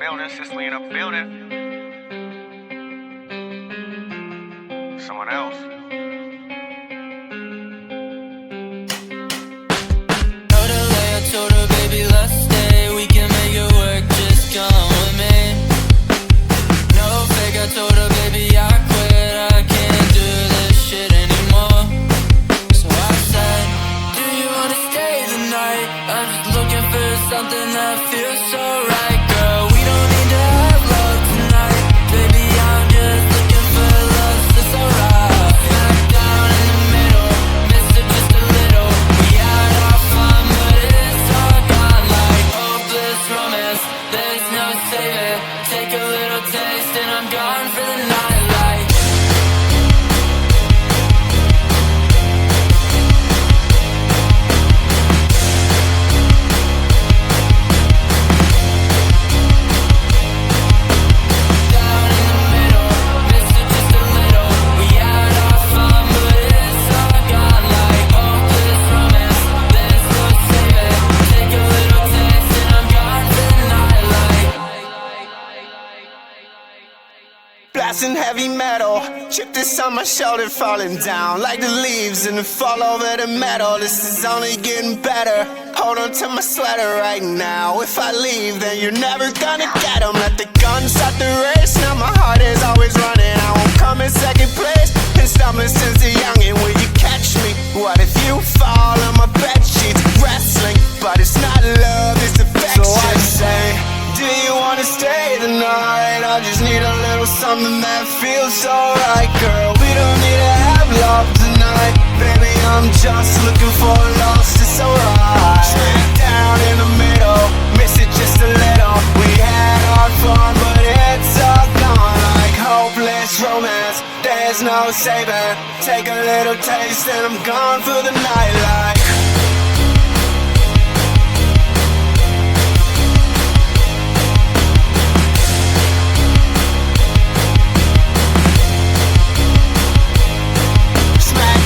building, since we in a building. Someone else. Told her, baby, let's stay. We can make it work, just come with me. No fake, I told her, baby, I quit. I can't do this shit anymore. So I said, do you wanna stay the night? I'm just looking for something that feels so right, girl. We don't need to have love tonight. Baby, I'm just looking for love, so it's alright. Smack down in the middle, miss it just a little. We had our fun, but it's all gone like hopeless romance. There's no saving. Take a little taste and I'm gone for the night. Like down in the middle, miss it just a little. We had our fun, but it's all gone like hopeless romance. There's no saving. Take a little taste and I'm gone for the night. Like Blasting heavy metal, chip this on my shoulder, falling down like the leaves and the fall over the metal. This is only getting better. Hold on to my sweater right now. If I leave, then you're never gonna get 'em. Let the gun start the race. Now my heart is always running. I won't come in second place. Been stumbling since a youngin'. Will you catch me? What if you fall on my bed sheets? Wrestling, but it's not love, it's affection. So I say, do you wanna stay the night? I just need a little something that feels alright, girl. We don't need to have love tonight. Baby, I'm just looking for love, it's alright. Smack down in the middle, miss it just a little. We had our fun, but it's all gone like hopeless romance. There's no saving. Take a little taste and I'm gone for the night. Like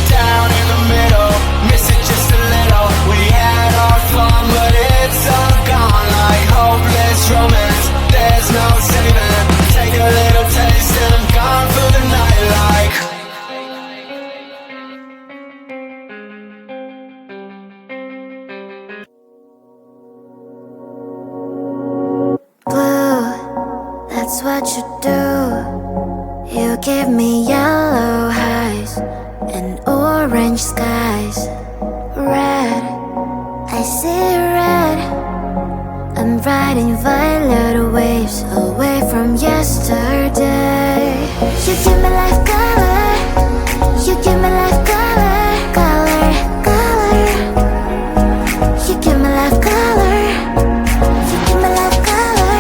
down in the middle, miss it just a little. We had our fun, but it's all gone like hopeless romance. There's no saving. Take a little taste and I'm gone for the night. Like blue, that's what you do. You give me yellow highs and orange skies. Red, I see red. I'm riding violet waves away from yesterday. You give me life color. You give me life color, color, color. You give me life color. You give me life color.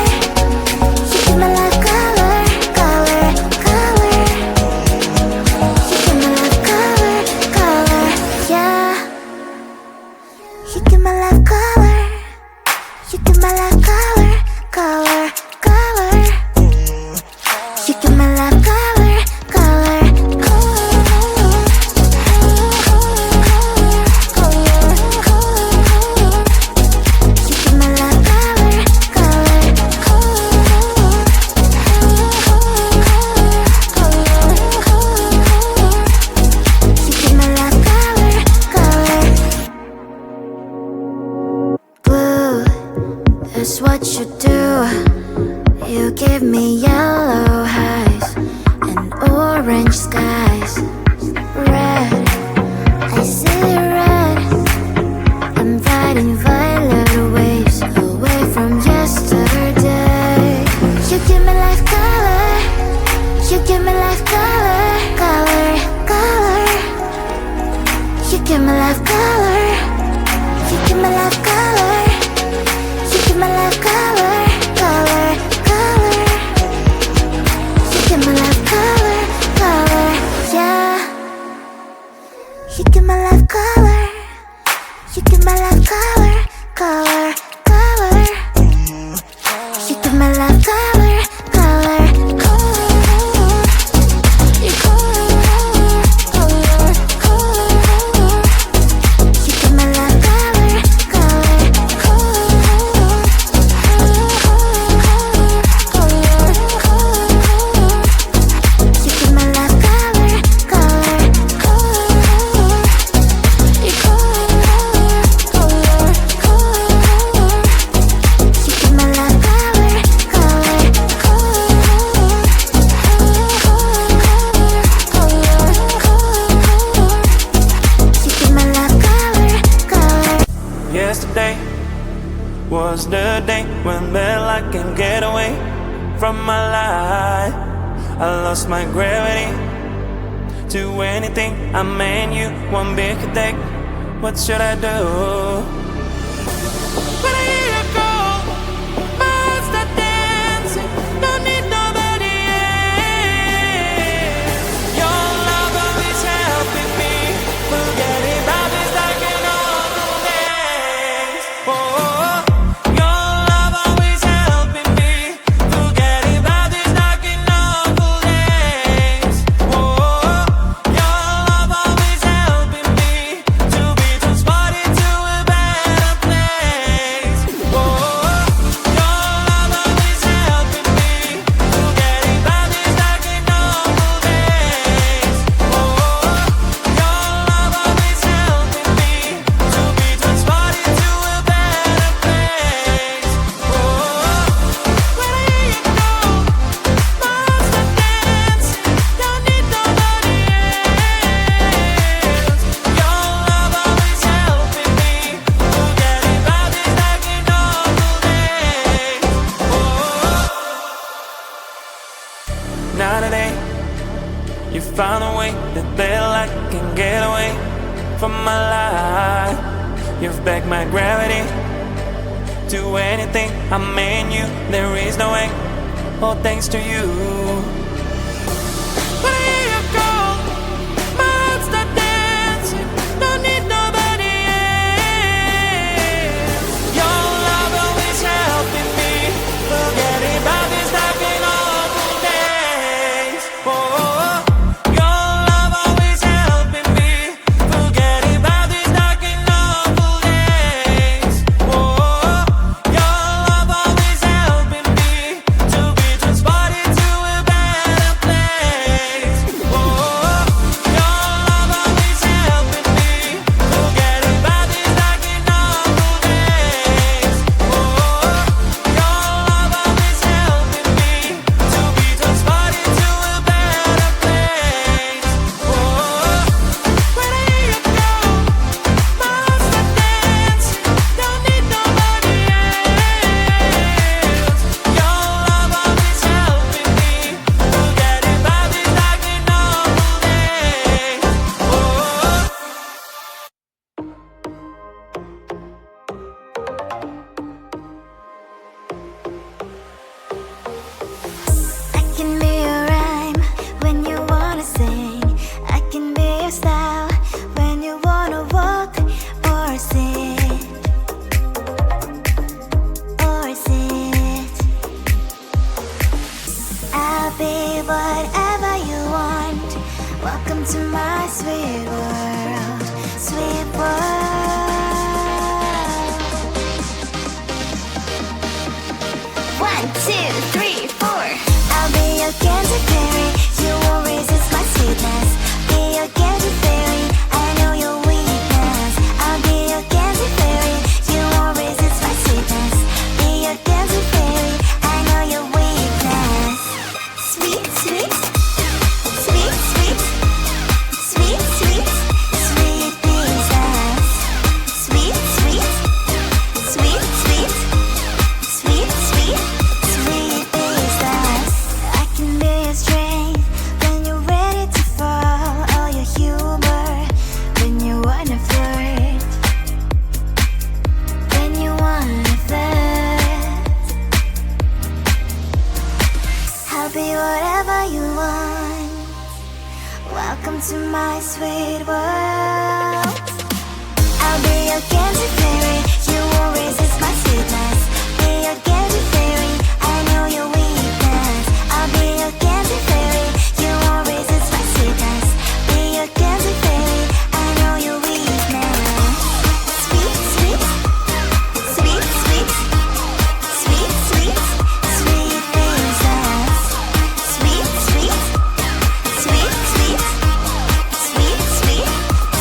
You give me life color, color, color. You give me life color, color, yeah. You give me life color. You give me life color, color, color. You give me life color, color, you give me life color, color, you give me life color, color. Blue, that's what you do. You give me yellow highs and orange skies. Red, I see red. I'm riding violet waves away from yesterday. You give me life color. You give me life color, color, color. You give me life color. You give me life color. You give me life color, color, color. was the day when I can get away from my life. I lost my gravity to anything. I mean you one big day. What should I do? When I hear you go, my heart start dancing. Don't need nobody else. Your love always helping me forget about these dark and awful days. Oh, your love always helping me forget about these dark and awful days. Oh, your love always helping me to be transported to a better place. Oh, your love always helping me forget about these dark and awful days. Oh, your love always helping me to be transported to a better place. Oh, when I hear you go, my heart start dancing. Don't need nobody else. Your love always helping me forget about these dark and awful days. Oh, now today you found a way that I can get away from my life. You've backed my gravity to anything. I mean you, there is no way. All thanks to you. When I hear you go, my heart start dancing. Don't need nobody else. Your love always helping me forget about these dark and awful days. Oh, your love always helping me forget about these dark and awful days. Oh, your love always helping me to be transported to a better place. Oh, your love always helping me forget about these dark and awful days. Oh, your love always helping me to be transported to a better place. Oh, when I hear you go, my heart start dancing. Don't need nobody else. Your love always helping me forget about these dark and awful days. Oh. I can be your rhyme when you wanna sing. I can be your style when you wanna walk or sit. Or sit. I'll be whatever you want. Welcome to my sweet world. Sweet world. 1, 2, 3, 4. I'll be your candy fairy. You won't resist my sweetness. Be your candy fairy. I know your weakness. I'll be your candy fairy. You won't resist my sweetness. Be your candy fairy. I know your weakness. Sweet, sweet, sweet, sweet, sweet, sweet, sweet princess. Sweet, sweet, sweet, sweet, sweet, sweet, sweet princess. I can be your strength when you're ready to fall. All your humor when you wanna flirt. When you wanna flirt. I'll be whatever you want. Welcome to my sweet world. I'll be your candy fairy. You won't resist my sweetness. Be your candy fairy. I know your weakness. I'll be your candy fairy. You won't resist my sweetness. Be your candy fairy. I know your weakness. Sweet, sweet, sweet, sweet, sweet, sweet, sweet princess. Sweet, sweet, sweet, sweet, sweet, sweet,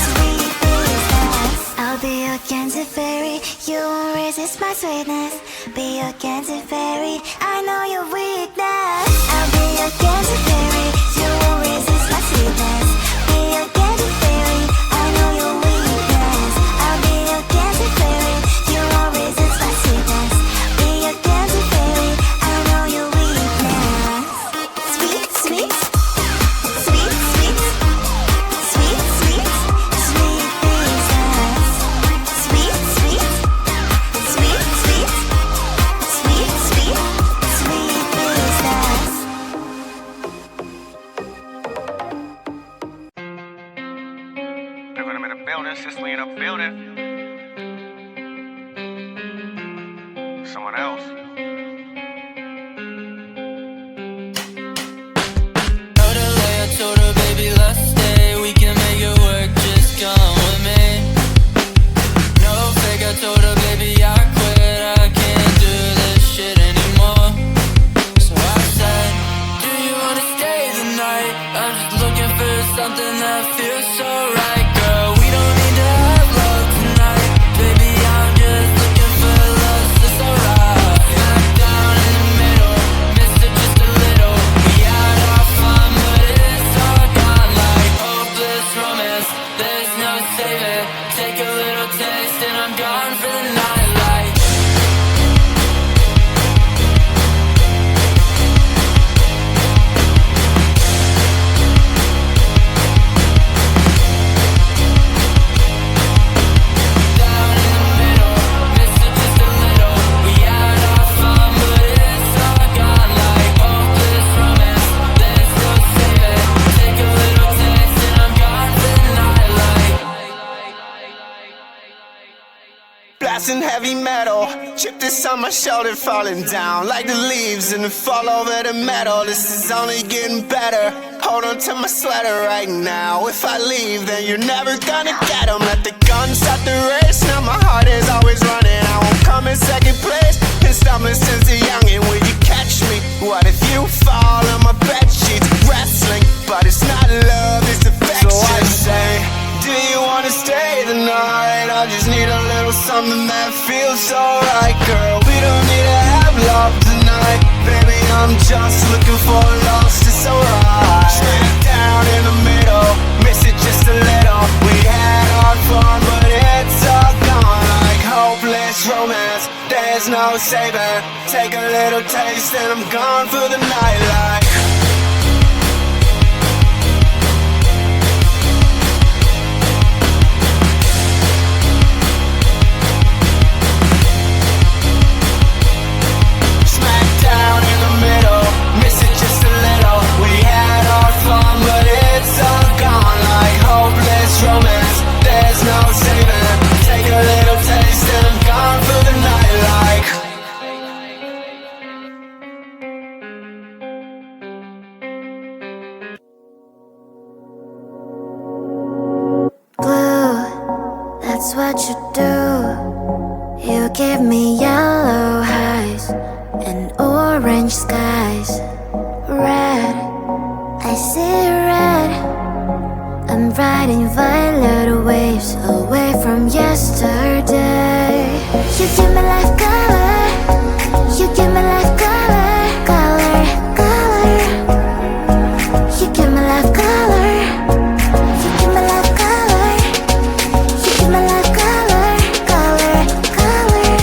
sweet princess. I'll be your candy fairy. You won't resist my sweetness. Be your candy fairy. I know your weakness. I'll be your candy fairy. You won't resist my sweetness. Be your candy fairy. I know your weakness. I'll be your candy fairy. You won't resist my sweetness. else. Told her lay, I told her, baby, let's stay. We can make it work, just come with me. No fake, I told her, baby, I quit. I can't do this shit anymore. So I said, do you wanna stay the night? I'm just looking for something that feels so right, girl. We don't need to have love tonight. Baby, I'm just looking for love, so it's alright. Back down in the middle, missed it just a little. We had our fun, but it's all gone like hopeless romance. There's no saving. Take a little taste and I'm gone for the night like. Down in the middle, missed it just a little. We had our fun, but it's all gone like hopeless romance. There's no saving. Take a little taste and I'm gone for the night like. Blasting heavy metal, chip this on my shoulder, falling down like the leaves and the fall over the metal. This is only getting better. Hold on to my sweater right now. If I leave, then you're never gonna get 'em. Let the gun start the race. Now my heart is always running. I won't come in second place. Been stumbling since a youngin'. Will you catch me? What if you fall on my bed sheets? Wrestling, but it's not love, it's affection. So I say, do you wanna stay the night? I just need a little something that feels so right, girl. We don't need to have love tonight. Baby, I'm just looking for love, it's alright. Smack down in the middle, miss it just a little. We had our fun, but it's all gone like hopeless romance. There's no saving. Take a little taste and I'm gone for the night like. Smack down in the middle, miss it just a little. We had our fun, but it's all gone like hopeless romance. There's no saving. Take a little taste and I'm gone for the night like. Blue, that's what you do. You give me yellow highs and orange skies. Red, I see red. I'm riding violet waves away from yesterday. You give me life color. You give me life color, color, color. You give me life color. You give me life color. You give me life color, color, color.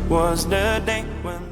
was the day when